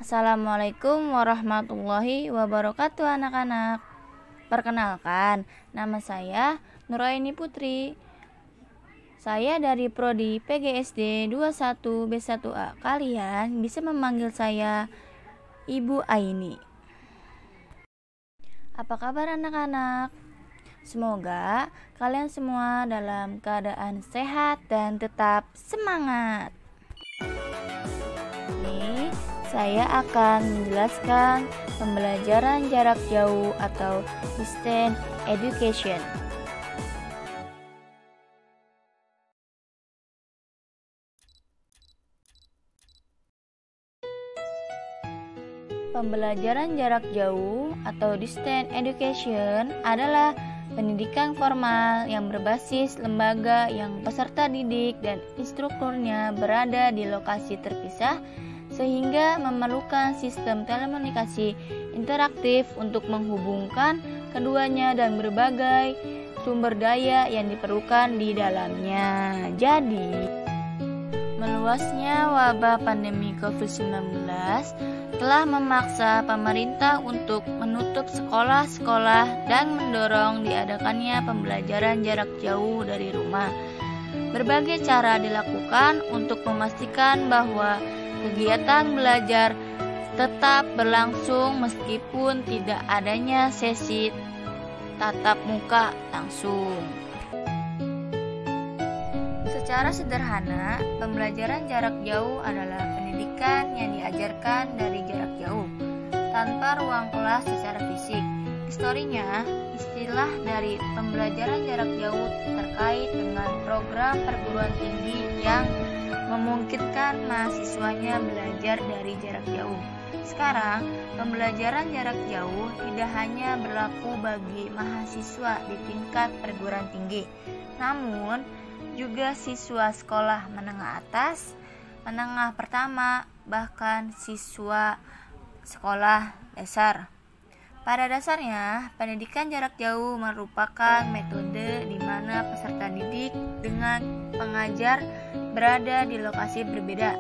Assalamualaikum warahmatullahi wabarakatuh anak-anak. Perkenalkan, nama saya Nuraini Putri. Saya dari Prodi PGSD 21B1A. Kalian bisa memanggil saya Ibu Aini. Apa kabar anak-anak? Semoga kalian semua dalam keadaan sehat dan tetap semangat. Ini saya akan menjelaskan pembelajaran jarak jauh atau distance education. Pembelajaran jarak jauh atau distance education adalah pendidikan formal yang berbasis lembaga yang peserta didik dan instrukturnya berada di lokasi terpisah sehingga memerlukan sistem telekomunikasi interaktif untuk menghubungkan keduanya dan berbagai sumber daya yang diperlukan di dalamnya. Jadi, meluasnya wabah pandemi COVID-19 telah memaksa pemerintah untuk menutup sekolah-sekolah dan mendorong diadakannya pembelajaran jarak jauh dari rumah. Berbagai cara dilakukan untuk memastikan bahwa kegiatan belajar tetap berlangsung meskipun tidak adanya sesi tatap muka langsung. Secara sederhana, pembelajaran jarak jauh adalah pendidikan yang diajarkan dari jarak jauh, tanpa ruang kelas secara fisik. Historinya, istilah dari pembelajaran jarak jauh terkait dengan program perguruan tinggi yang memungkinkan mahasiswanya belajar dari jarak jauh. Sekarang, pembelajaran jarak jauh tidak hanya berlaku bagi mahasiswa di tingkat perguruan tinggi, namun juga siswa sekolah menengah atas, menengah pertama, bahkan siswa sekolah dasar. Pada dasarnya, pendidikan jarak jauh merupakan metode di mana peserta didik dengan pengajar berada di lokasi berbeda,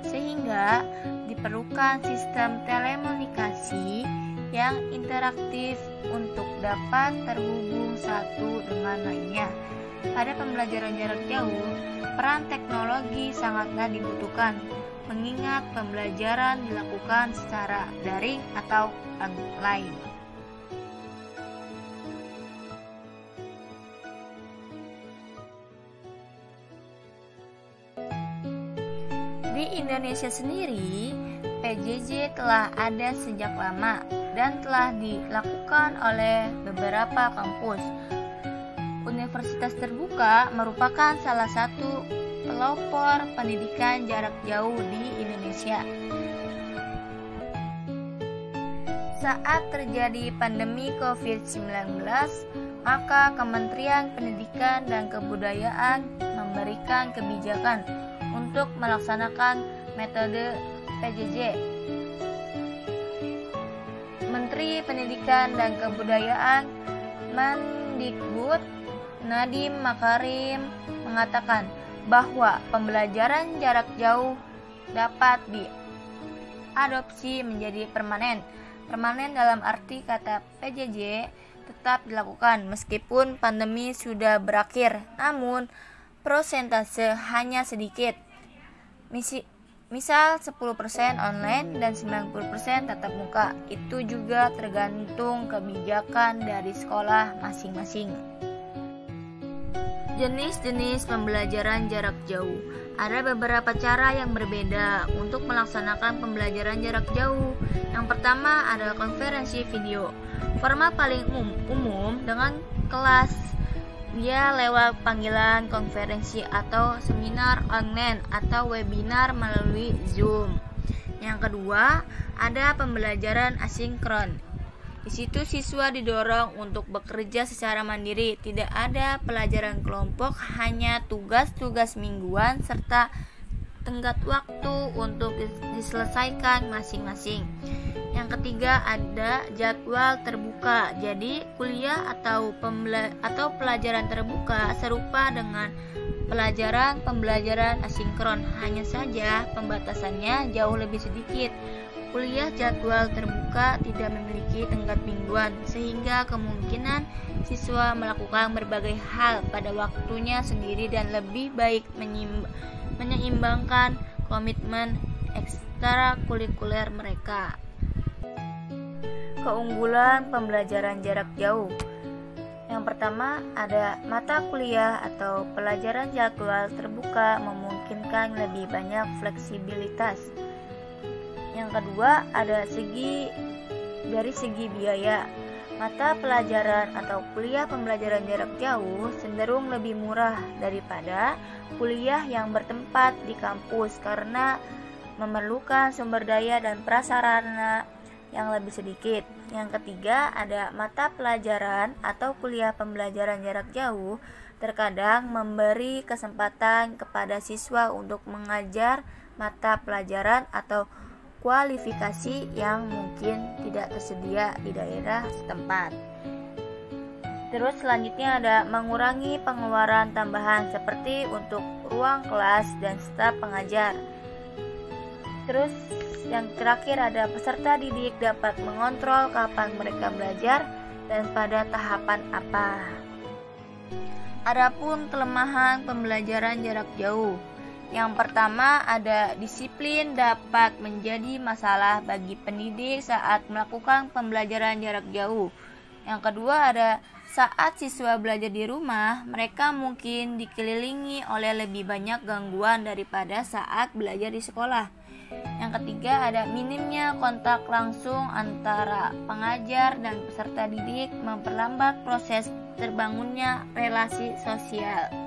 sehingga diperlukan sistem telekomunikasi yang interaktif untuk dapat terhubung satu dengan lainnya. Pada pembelajaran jarak jauh, peran teknologi sangatlah dibutuhkan, mengingat pembelajaran dilakukan secara daring atau online. Di Indonesia sendiri, PJJ telah ada sejak lama dan telah dilakukan oleh beberapa kampus. Universitas Terbuka merupakan salah satu pelopor pendidikan jarak jauh di Indonesia. Saat terjadi pandemi COVID-19, maka Kementerian Pendidikan dan Kebudayaan memberikan kebijakan untuk melaksanakan metode PJJ. Menteri Pendidikan dan Kebudayaan Mendikbud Nadiem Makarim mengatakan bahwa pembelajaran jarak jauh dapat diadopsi menjadi permanen. Permanen dalam arti kata PJJ tetap dilakukan meskipun pandemi sudah berakhir, namun prosentase hanya sedikit. Misal 10% online dan 90% tatap muka. Itu juga tergantung kebijakan dari sekolah masing-masing. Jenis-jenis pembelajaran jarak jauh. Ada beberapa cara yang berbeda untuk melaksanakan pembelajaran jarak jauh. Yang pertama adalah konferensi video. Format paling umum dengan kelas dia lewat panggilan konferensi atau seminar online atau webinar melalui Zoom. Yang kedua, ada pembelajaran asinkron. Di situ siswa didorong untuk bekerja secara mandiri, tidak ada pelajaran kelompok, hanya tugas-tugas mingguan serta tenggat waktu untuk diselesaikan masing-masing. Yang ketiga ada jadwal terbuka. Jadi kuliah atau pelajaran terbuka serupa dengan pembelajaran asinkron, hanya saja pembatasannya jauh lebih sedikit. Kuliah jadwal terbuka tidak memiliki tenggat mingguan, sehingga kemungkinan siswa melakukan berbagai hal pada waktunya sendiri dan lebih baik menyeimbangkan komitmen ekstrakurikuler mereka. Keunggulan pembelajaran jarak jauh. Yang pertama, ada mata kuliah atau pelajaran jadwal terbuka memungkinkan lebih banyak fleksibilitas. Yang kedua, dari segi biaya. Mata pelajaran atau kuliah pembelajaran jarak jauh cenderung lebih murah daripada kuliah yang bertempat di kampus karena memerlukan sumber daya dan prasarana yang lebih sedikit. Yang ketiga, ada mata pelajaran atau kuliah pembelajaran jarak jauh terkadang memberi kesempatan kepada siswa untuk mengajar mata pelajaran atau kualifikasi yang mungkin tidak tersedia di daerah setempat. Terus selanjutnya ada mengurangi pengeluaran tambahan seperti untuk ruang kelas dan staf pengajar. Terus yang terakhir ada peserta didik dapat mengontrol kapan mereka belajar dan pada tahapan apa. Adapun kelemahan pembelajaran jarak jauh. Yang pertama, ada disiplin dapat menjadi masalah bagi pendidik saat melakukan pembelajaran jarak jauh. Yang kedua, ada saat siswa belajar di rumah, mereka mungkin dikelilingi oleh lebih banyak gangguan daripada saat belajar di sekolah. Yang ketiga, ada minimnya kontak langsung antara pengajar dan peserta didik memperlambat proses terbangunnya relasi sosial.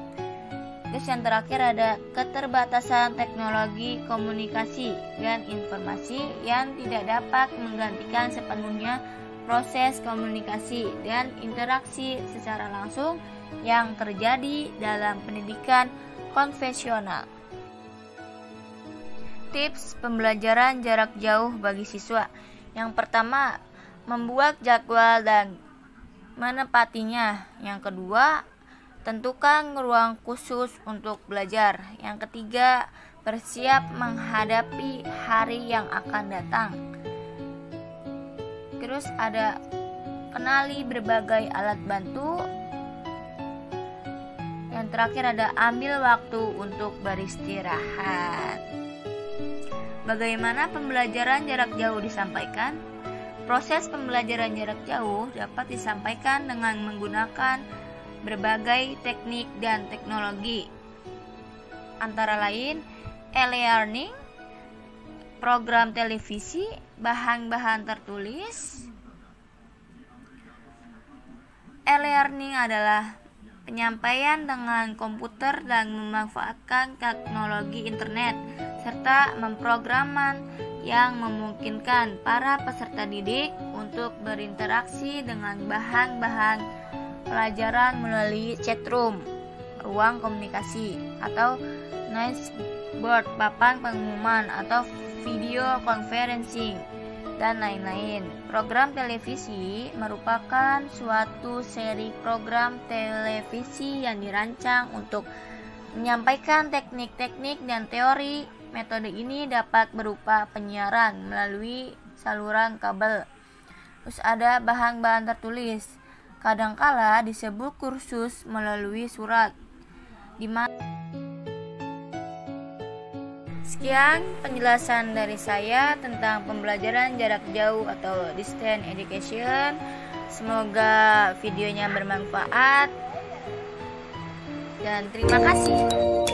Terus yang terakhir ada keterbatasan teknologi komunikasi dan informasi yang tidak dapat menggantikan sepenuhnya proses komunikasi dan interaksi secara langsung yang terjadi dalam pendidikan konvensional. Tips pembelajaran jarak jauh bagi siswa. Yang pertama, membuat jadwal dan menepatinya. Yang kedua, tentukan ruang khusus untuk belajar. Yang ketiga, bersiap menghadapi hari yang akan datang. Terus ada kenali berbagai alat bantu. Yang terakhir ada ambil waktu untuk beristirahat. Bagaimana pembelajaran jarak jauh disampaikan? Proses pembelajaran jarak jauh dapat disampaikan dengan menggunakan berbagai teknik dan teknologi, antara lain e-learning, program televisi, bahan-bahan tertulis. E-learning adalah penyampaian dengan komputer dan memanfaatkan teknologi internet serta pemrograman yang memungkinkan para peserta didik untuk berinteraksi dengan bahan-bahan pelajaran melalui chatroom, ruang komunikasi, atau niceboard, papan pengumuman, atau video conferencing, dan lain-lain. Program televisi merupakan suatu seri program televisi yang dirancang untuk menyampaikan teknik-teknik dan teori. Metode ini dapat berupa penyiaran melalui saluran kabel. Terus ada bahan-bahan tertulis. Kadangkala disebut kursus melalui surat. Sekian penjelasan dari saya tentang pembelajaran jarak jauh atau distance education. Semoga videonya bermanfaat dan terima kasih.